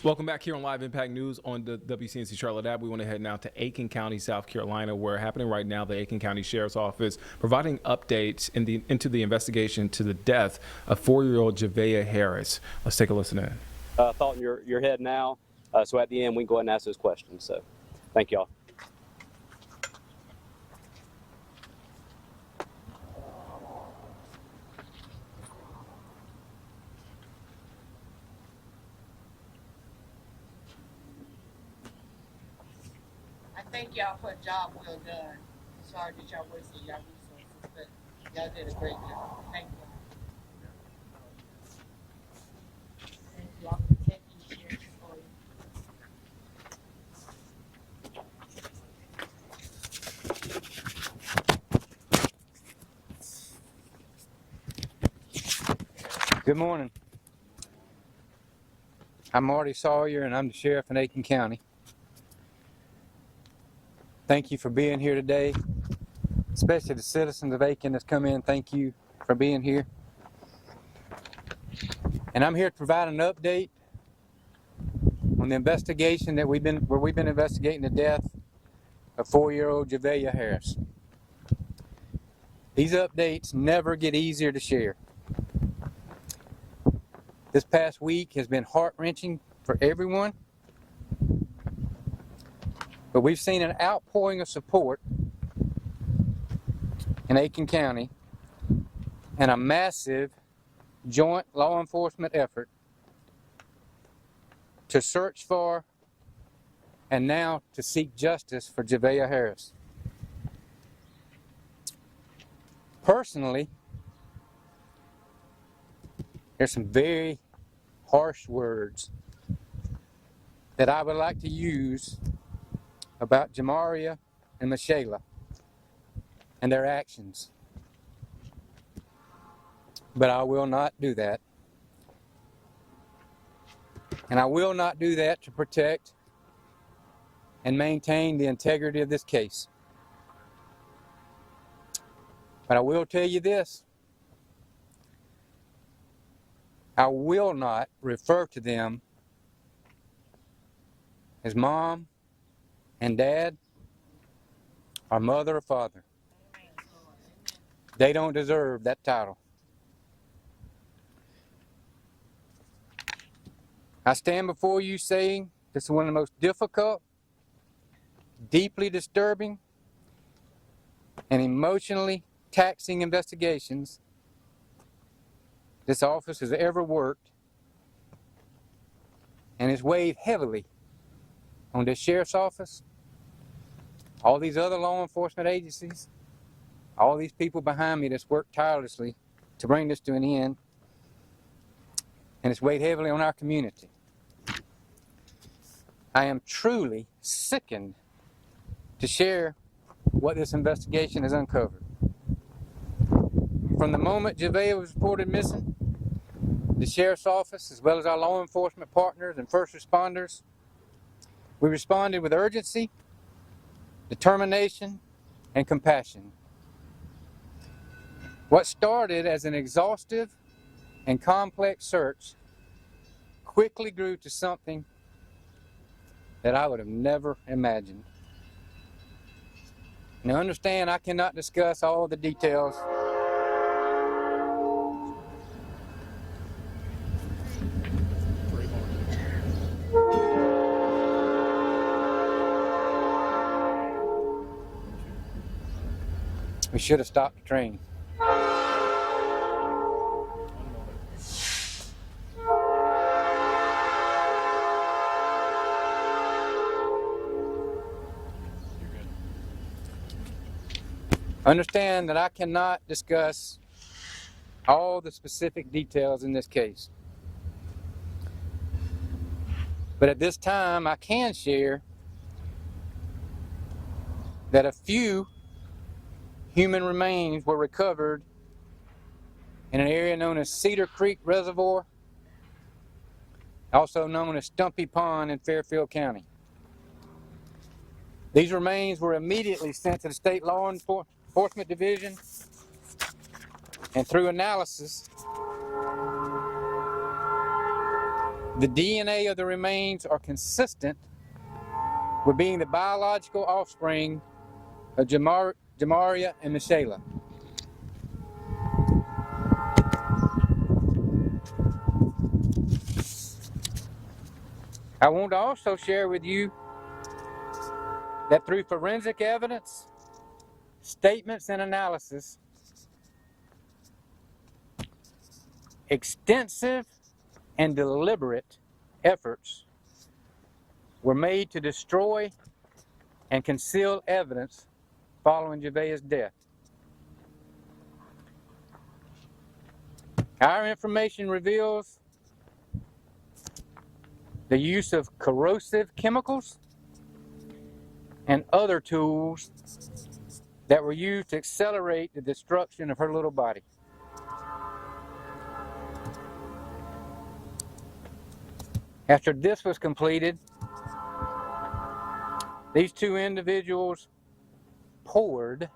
Welcome back here on Live Impact News on the WCNC Charlotte app. We want to head now to Aiken County, South Carolina, where happening right now, the Aiken County Sheriff's Office providing updates into the investigation to the death of 4-year-old Javeayah Harris. Let's take a listen in. Thought in your head now, so at the end we can go ahead and ask those questions. So thank y'all. I thank y'all for a job well done. Sorry that y'all wasted y'all resources, but y'all did a great job. Thank you. Thank y'all for taking care of you. Good morning. I'm Marty Sawyer, and I'm the sheriff in Aiken County. Thank you for being here today, especially the citizens of Aiken that's come in. Thank you for being here. And I'm here to provide an update on the investigation that we've been investigating the death of 4-year-old Javeayah Harris. These updates never get easier to share. This past week has been heart-wrenching for everyone, but we've seen an outpouring of support in Aiken County and a massive joint law enforcement effort to search for and now to seek justice for Javeayah Harris. Personally, there's some very harsh words that I would like to use about Javeayah and Michaela and their actions. But I will not do that. And I will not do that to protect and maintain the integrity of this case. But I will tell you this. I will not refer to them as mom and dad or mother or father. They don't deserve that title. I stand before you saying this is one of the most difficult, deeply disturbing, and emotionally taxing investigations this office has ever worked, and it's weighed heavily on this sheriff's office, all these other law enforcement agencies, all these people behind me that's worked tirelessly to bring this to an end, and it's weighed heavily on our community. I am truly sickened to share what this investigation has uncovered. From the moment Javeayah was reported missing, the sheriff's office, as well as our law enforcement partners and first responders, we responded with urgency, determination, and compassion. What started as an exhaustive and complex search quickly grew to something that I would have never imagined. Now understand, I cannot discuss all the details We should have stopped the train. Understand that I cannot discuss all the specific details in this case. But at this time, I can share that a few human remains were recovered in an area known as Cedar Creek Reservoir, also known as Stumpy Pond in Fairfield County. These remains were immediately sent to the State Law Enforcement Division, and through analysis, the DNA of the remains are consistent with being the biological offspring of Javeayah and Michaela. I want to also share with you that through forensic evidence, statements, and analysis, extensive and deliberate efforts were made to destroy and conceal evidence following Javeayah's death. Our information reveals the use of corrosive chemicals and other tools that were used to accelerate the destruction of her little body. After this was completed, these two individuals poured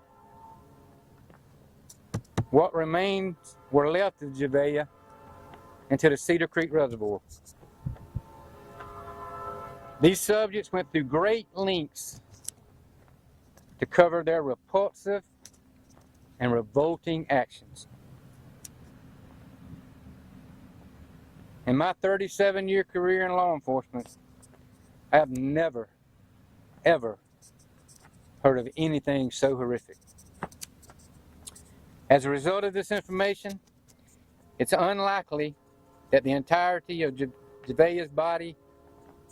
what remains were left of Javeayah into the Cedar Creek Reservoir. These subjects went through great lengths to cover their repulsive and revolting actions. In my 37-year career in law enforcement, I have never, ever heard of anything so horrific. As a result of this information, it's unlikely that the entirety of Javeayah's body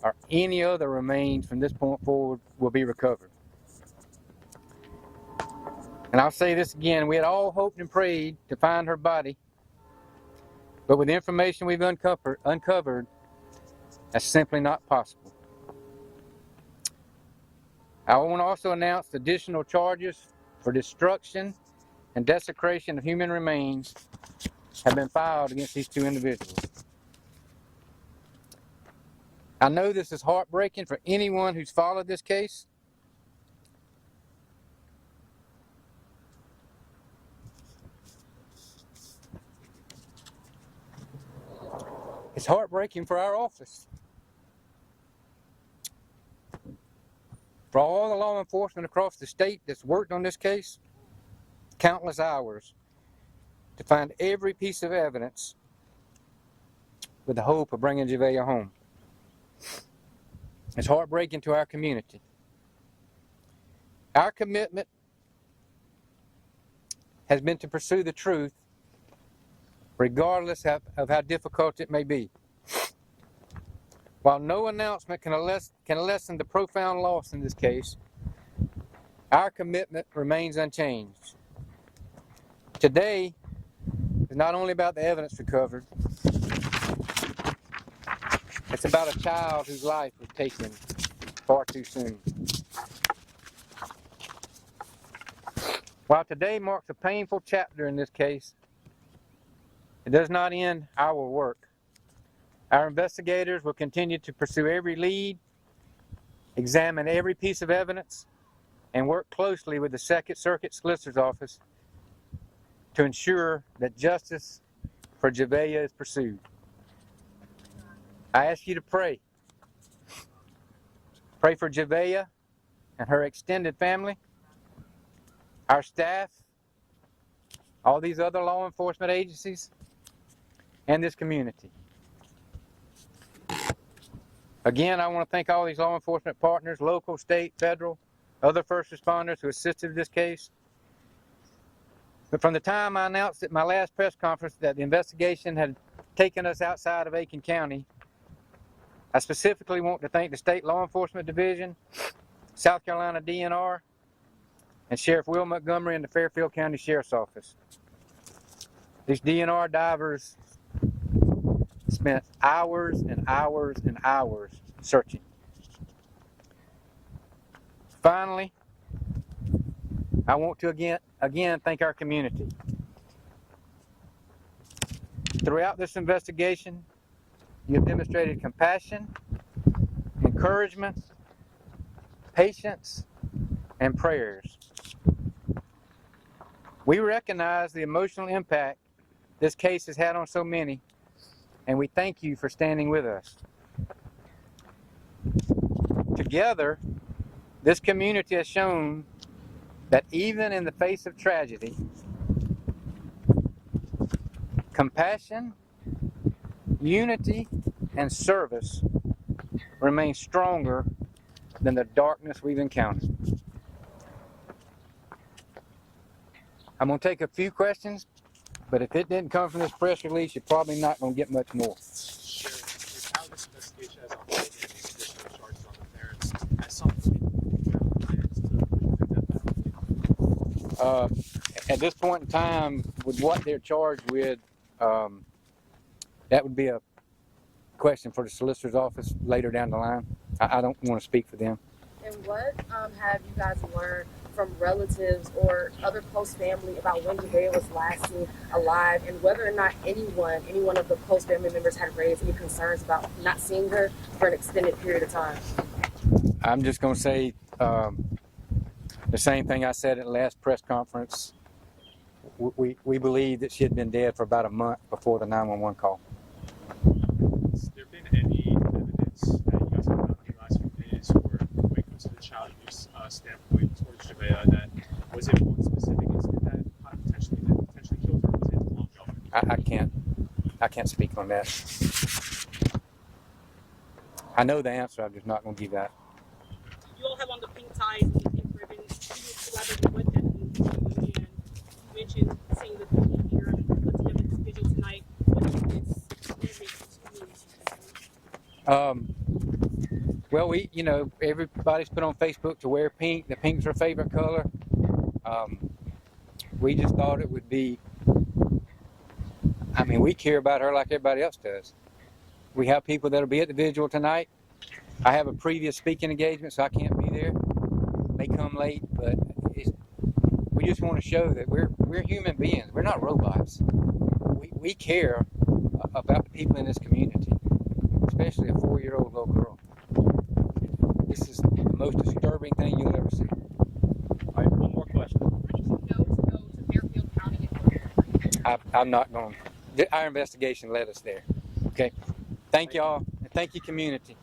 or any other remains from this point forward will be recovered. And I'll say this again, we had all hoped and prayed to find her body, but with the information we've uncovered, that's simply not possible. I want to also announce additional charges for destruction and desecration of human remains have been filed against these two individuals. I know this is heartbreaking for anyone who's followed this case. It's heartbreaking for our office. For all the law enforcement across the state that's worked on this case, countless hours to find every piece of evidence with the hope of bringing Javeayah home. It's heartbreaking to our community. Our commitment has been to pursue the truth regardless of how difficult it may be. While no announcement can lessen the profound loss in this case, our commitment remains unchanged. Today is not only about the evidence recovered, it's about a child whose life was taken far too soon. While today marks a painful chapter in this case, it does not end our work. Our investigators will continue to pursue every lead, examine every piece of evidence, and work closely with the Second Circuit Solicitor's Office to ensure that justice for Javeayah is pursued. I ask you to pray. Pray for Javeayah and her extended family, our staff, all these other law enforcement agencies, and this community. Again, I want to thank all these law enforcement partners, local, state, federal, other first responders who assisted in this case. But from the time I announced at my last press conference that the investigation had taken us outside of Aiken County, I specifically want to thank the State Law Enforcement Division, South Carolina DNR, and Sheriff Will Montgomery and the Fairfield County Sheriff's Office. These DNR divers spent hours and hours and hours searching. Finally, I want to again thank our community. Throughout this investigation, you have demonstrated compassion, encouragement, patience, and prayers. We recognize the emotional impact this case has had on so many, and we thank you for standing with us. Together, this community has shown that even in the face of tragedy, compassion, unity, and service remain stronger than the darkness we've encountered. I'm going to take a few questions, but if it didn't come from this press release, you're probably not going to get much more. With how this investigation has unfolded and these additional charges on the parents, at some point, plans to prevent that. At this point in time, with what they're charged with, that would be a question for the solicitor's office later down the line. I don't want to speak for them. And what have you guys learned from relatives or other close family about when Javeayah was last seen alive, and whether or not any one of the close family members had raised any concerns about not seeing her for an extended period of time? I'm just going to say the same thing I said at the last press conference. We believe that she had been dead for about a month before the 911 call. Has there been any evidence that you guys have found in the last few days, or when it comes to the child abuse standpoint towards Javeayah, that was it one specific incident that potentially killed her? Was it ongoing? I can't speak on that. I know the answer. I'm just not going to give that. You all have on the pink ties and the pink ribbons. Can you elaborate what that means to you? And you mentioned seeing the community here and put together this vigil tonight. What does this mean to you? Well, everybody's put on Facebook to wear pink. The pink's her favorite color. We just thought it would be, we care about her like everybody else does. We have people that'll be at the vigil tonight. I have a previous speaking engagement, so I can't be there. May come late, but we just want to show that we're human beings. We're not robots. We care about the people in this community, especially a 4-year-old little girl. This is the most disturbing thing you'll ever see. All right, one more question. Go to Fairfield County and I'm not going. Our investigation led us there. Okay. Thank y'all, and thank you, community.